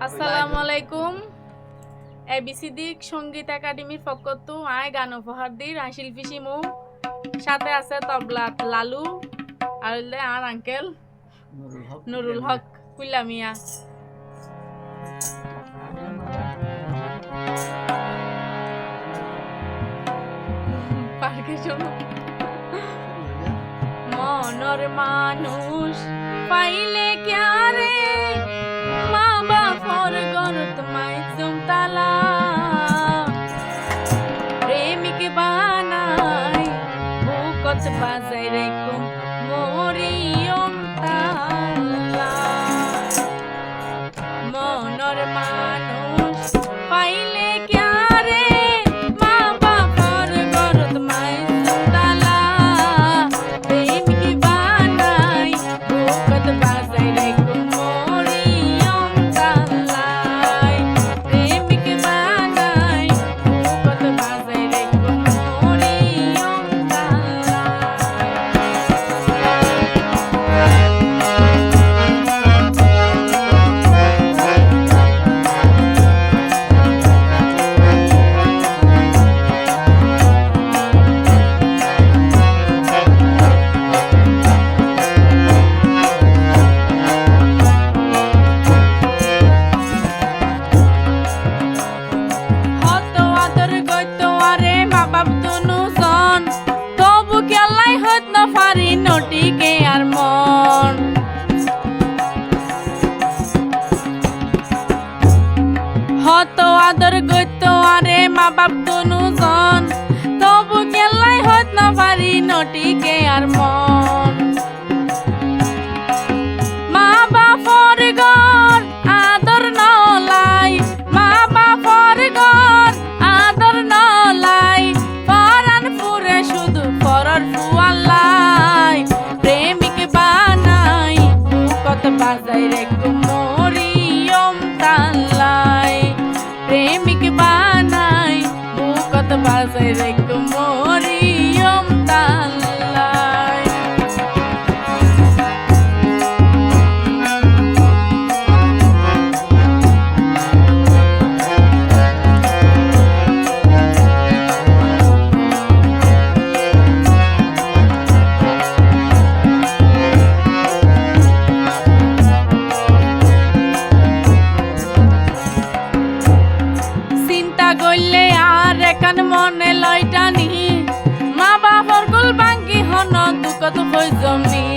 আসসালামু আলাইকুম। এবিসিডি সঙ্গীত একাডেমির পক্ষ আয় গান উপহার দিই শিল্পী শিমু, সাথে আছে তবলাত লালু আর আঙ্কেল নুরুল হক কুল্লা মিয়া। মনর মানুষ পাইলে ক্যারে মা বাপর গরত মাইজুম তালা প্রেমিক বানাই বুকত বাজাই রেকুম মরিয়ম তালা। মনর মানুষ পাইলে ক্যারে মা বাপর গরত মাইজুম তালা প্রেমিক বানাই বুকত বাজাই রেকুম মরিয়ম তালাই প্রেমিক বানাই বুকত বাজাই রেকুম মরিয়ম নটিকে আর মন হত আদর গইত আরে মা বাপ দুজন, তবু কেলাই হত না পারি নটিকে আর মন। মা বাপর ঘর আদর নলাই, মা বাপর ঘর আদর নলাই, পরান পুরে শুধু পরর ফুয়ালাই প্রেমিক বানাই বুকত বাজাই রেকুম মরিয়ম তালাই প্রেমিক বানাই বুকত বাজাই রেকুম মরিয়ম তালাই। গইলে আর একান মনে লয়টানি মা বাপর গুল বাঙ্গি হন দুকত হই জমি